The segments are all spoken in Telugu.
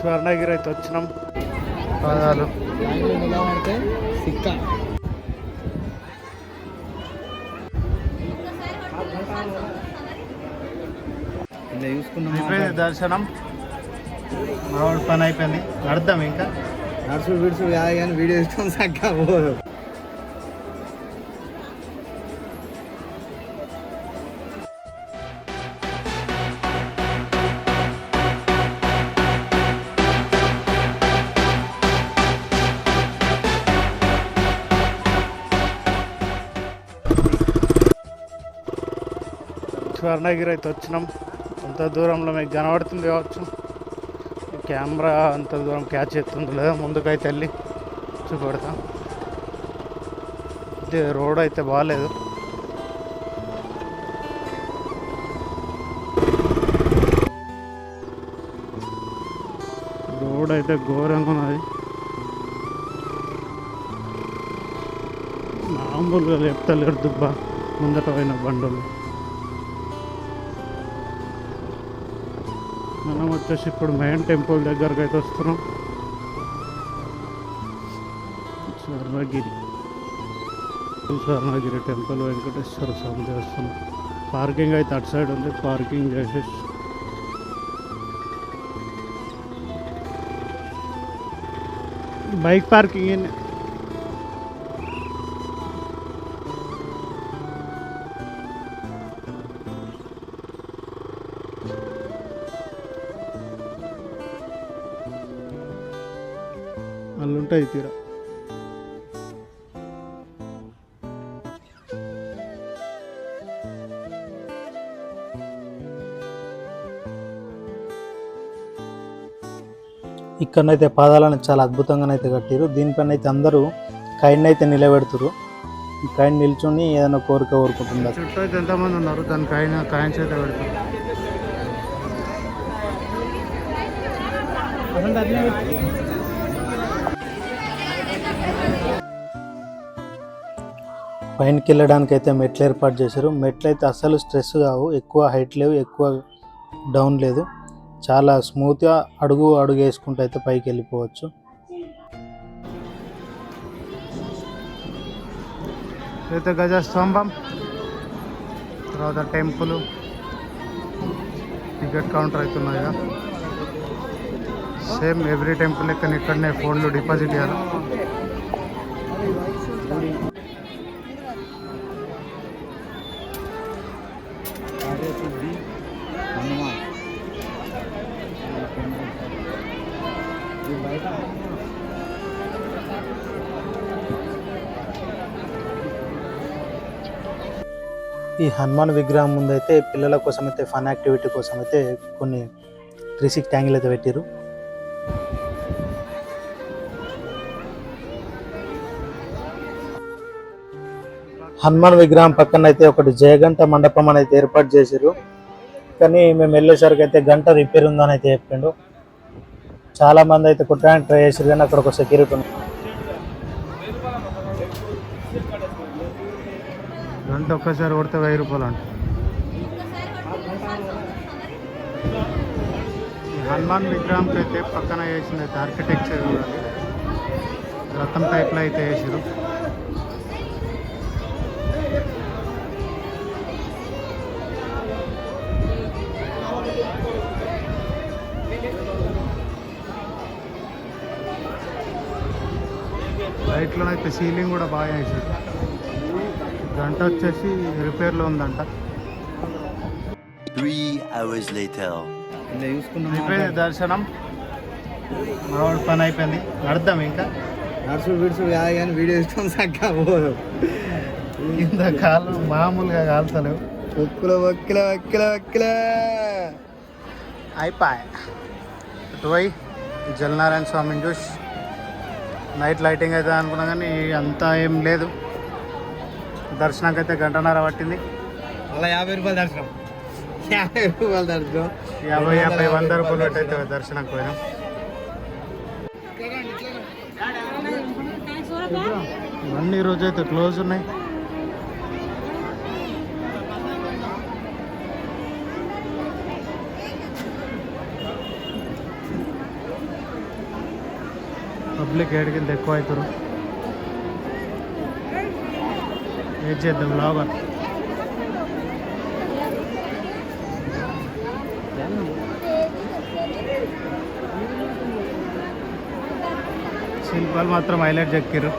స్వర్ణగిరి అయితే వచ్చినాం. పాదాలు నిలబడితే సిక్క ఇలా చూసుకున్నాం. అయిపోయింది దర్శనం. మావాడు పని అయిపోయింది. నడుద్దాం ఇంకా. నడుచుడు విడుచుడు కాదు కానీ వీడియో తీసుకొని చక్కగా పోదు. స్వర్ణగిరి అయితే వచ్చినాం. అంత దూరంలో మీకు కనబడుతుంది కావచ్చు. కెమెరా అంత దూరం క్యాచ్ చేస్తుంది లేదా, ముందుకైతే వెళ్ళి చూపెడతాం. ఇది రోడ్ అయితే బాగాలేదు. రోడ్ అయితే ఘోరంగా ఉన్నది. మామూలుగా లేపుతలేరు దుబ్బ ముందట పోయిన బండులు. మనం వచ్చేసి ఇప్పుడు మెయిన్ టెంపుల్ దగ్గరకు అయితే వస్తున్నాం. స్వర్ణగిరి టెంపుల్, వెంకటేశ్వర స్వామి దేవస్థానం. పార్కింగ్ అయితే అటు సైడ్ ఉంది. పార్కింగ్ చేసేసి బైక్ పార్కింగ్. అల్లుంటాయి తీరా. ఇక్కడనైతే పాదాలను చాలా అద్భుతంగానైతే కట్టారు. దీనిపైన అయితే అందరూ కైన్ అయితే నిలబెడుతురు. ఈ కైన్ నిల్చొని ఏదైనా కోరిక కోరుకుంటున్నారు. చుట్టూ అయితే ఎంతమంది ఉన్నారు, దాని కాయిన్స్ అయితే పెడతారు. పైనకి వెళ్ళడానికి అయితే మెట్లు ఏర్పాటు చేశారు. మెట్లు అయితే అస్సలు స్ట్రెస్ కావు, ఎక్కువ హైట్ లేవు, ఎక్కువ డౌన్ లేదు. చాలా స్మూత్గా అడుగు వేసుకుంటూ అయితే పైకి వెళ్ళిపోవచ్చు. అయితే గజస్తంభం, తర్వాత టెంపుల్, టికెట్ కౌంటర్ అయితే ఉన్నాయి. సేమ్ ఎవ్రీ టెంపుల్ లెక్కన ఇక్కడనే ఫోన్లు డిపాజిట్ చేయాలి. ఈ హనుమాన్ విగ్రహం ముందైతే పిల్లల కోసం అయితే ఫన్ యాక్టివిటీ కోసం అయితే కొన్ని 360 యాంగిల్ అయితే పెట్టారు. హనుమాన్ విగ్రహం పక్కన అయితే ఒకటి జయగంట మండపం అనేది ఏర్పాటు చేశారు. కానీ మేము వెళ్ళేసరికి అయితే గంట రిపేర్ ఉందని అయితే చెప్పిండు. చాలా మంది అయితే కుట్టడానికి ట్రై చేశారు కానీ అక్కడ ఒక సెక్యూరిటీ ఉంది. గంట ఒక్కసారి కొడితే 1000 రూపాయలు అంట. హనుమాన్ విగ్రహంకి అయితే పక్కన వేసింది అయితే ఆర్కిటెక్చర్ చూడాలి. రథం టైప్లో అయితే వేసారు. లైట్లోనైతే సీలింగ్ కూడా బాగా వేసారు. గంట వచ్చేసి రిపేర్లో ఉందంట. 3 hours later. ఇలా చూసుకున్నాం. అయిపోయింది దర్శనం. మావాడు పని అయిపోయింది. నడుద్దాం ఇంకా. నడుచుడు విడుచుడు కాదు కానీ వీడియో తీసుకొని చక్కగా పోదు. కింద కాలు మామూలుగా కాలుతలేవు. వక్కుల అయిపోయి ఇటు పోయి జలనారాయణ స్వామిని చూసి నైట్ లైటింగ్ అవుతుంది అనుకున్నా కానీ అంతా ఏం లేదు. దర్శనానికి అయితే 1.5 గంట పట్టింది. అలా 50 రూపాయలు దర్శనం. 50 రూపాయలు దర్శనం. 50, 100 రూపాయలు అయితే దర్శనానికి పోయినాం. ఇవన్నీ ఈరోజు అయితే క్లోజ్ ఉన్నాయి. పబ్లిక్ ఏడికింత ఎక్కువ అవుతారు. ఏం చేద్దాం లాభం. శిల్పాలు మాత్రం హైలైట్ చెక్కిరు.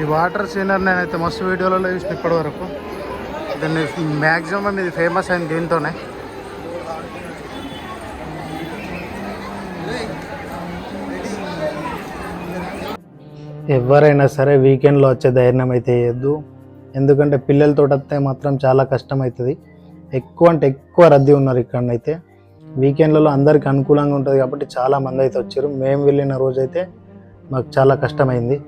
ఈ వాటర్ సీనర్ నేనైతే మస్తు వీడియోలలో చూసిన ఇప్పటి వరకు. దీన్ని మ్యాక్సిమం ఇది ఫేమస్ అయింది దీంతోనే. ఎవరైనా సరే వీకెండ్లో వచ్చే ధైర్యం అయితే వేయద్దు. ఎందుకంటే పిల్లలతో వస్తే మాత్రం చాలా కష్టం అవుతుంది. ఎక్కువ అంటే ఎక్కువ రద్దీ ఉన్నారు ఇక్కడనైతే. వీకెండ్లలో అందరికి అనుకూలంగా ఉంటుంది కాబట్టి చాలా మంది అయితే వచ్చారు. మేము వెళ్ళిన రోజైతే మాకు చాలా కష్టమైంది.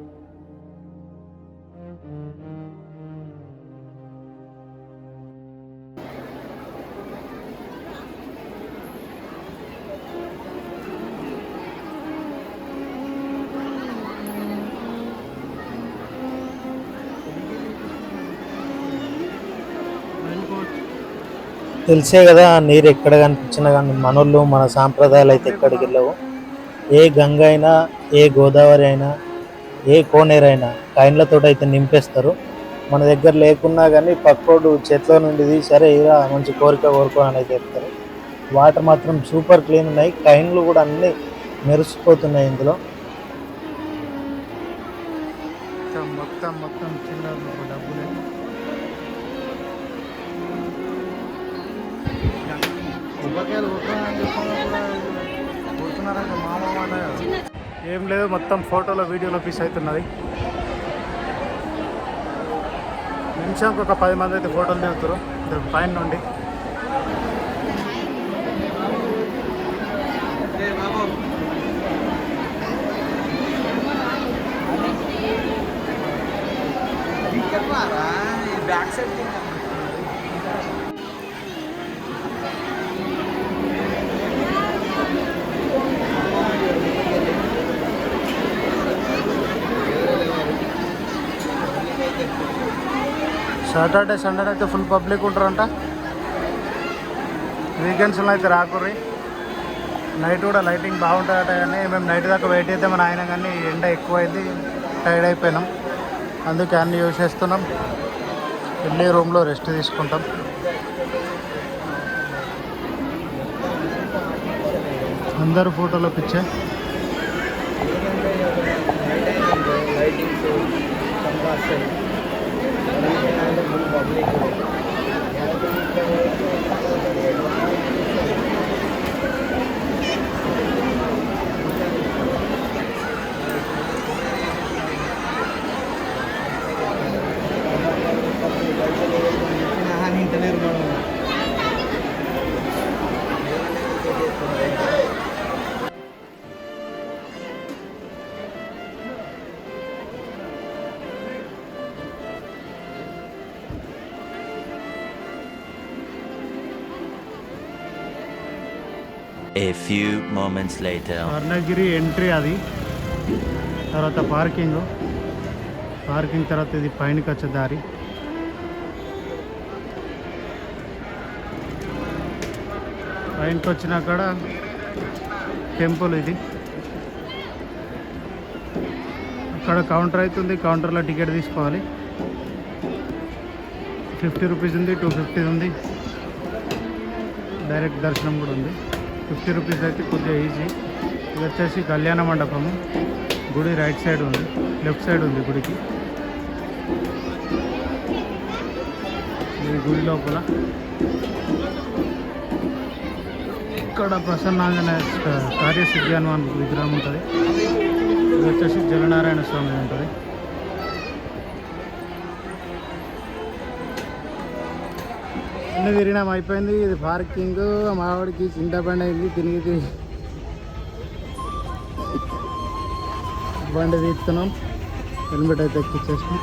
తెలిసే కదా నీరు ఎక్కడ కనిపించినా కానీ మనోళ్ళు మన సాంప్రదాయాలు అయితే ఎక్కడికి వెళ్ళవు. ఏ గంగ అయినా, ఏ గోదావరి అయినా, ఏ కోనేరు అయినా కాయిన్లతో అయితే నింపేస్తారు. మన దగ్గర లేకున్నా కానీ పక్కోడు చేతిలో నుండి సరే ఇలా మంచి కోరుకో అని అయితే చెప్తారు. వాటర్ మాత్రం సూపర్ క్లీన్ ఉన్నాయి. కాయిన్లు కూడా అన్నీ మెరిసిపోతున్నాయి ఇందులో. మొత్తం చిల్లర డబ్బులే. ఏం లేదు, మొత్తం ఫోటోలో వీడియోలో పీస్ అవుతున్నది. నిమిషంకి ఒక 10 మంది అయితే ఫోటోలు దిగుతారు పైన నుండి. బ్యాక్ సైడ్ సాటర్డే సండే అయితే ఫుల్ పబ్లిక్ ఉంటారంట. వీకెండ్స్లో అయితే రాకుర్రి. నైట్ కూడా లైటింగ్ బాగుంటుందట. కానీ మేము నైట్ దాకా వెయిట్ చేద్దామని ఆయన కానీ ఎండ ఎక్కువైంది, టైర్డ్ అయిపోయినాం. అందుకే అన్నీ యూజ్ చేస్తున్నాం. వెళ్ళి రూమ్లో రెస్ట్ తీసుకుంటాం. అందరూ ఫోటోలో పిచ్చే. A few moments later. Swarnagiri entry అది. తర్వాత పార్కింగ్ తర్వాత ఇది పైనకి వచ్చే దారి. పైనకి వచ్చినాక టెంపుల్ ఇది. అక్కడ కౌంటర్ అవుతుంది. కౌంటర్లో టికెట్ తీసుకోవాలి. 50 రూపీస్ ఉంది, 250 ఉంది. డైరెక్ట్ దర్శనం కూడా ఉంది. 50 రూపీస్ అయితే కొద్దిగా ఈజీ. ఇది వచ్చేసి కళ్యాణ మండపము. గుడి రైట్ సైడ్ ఉంది, లెఫ్ట్ సైడ్ ఉంది గుడికి. ఇది గుడి లోపల. ఇక్కడ ప్రసన్నాంజనేయ కార్యసిద్ధి హనుమాన్ విగ్రహం ఉంటుంది. ఇది వచ్చేసి జలనారాయణ స్వామి ఉంటుంది. అన్నీ తిరిగినాం, అయిపోయింది. ఇది పార్కింగ్. మావాడికి చింతపండు అయింది తిరిగి బండి తీస్తున్నాం. హెల్మెట్ అయితే ఎక్కిచ్చేసినాం.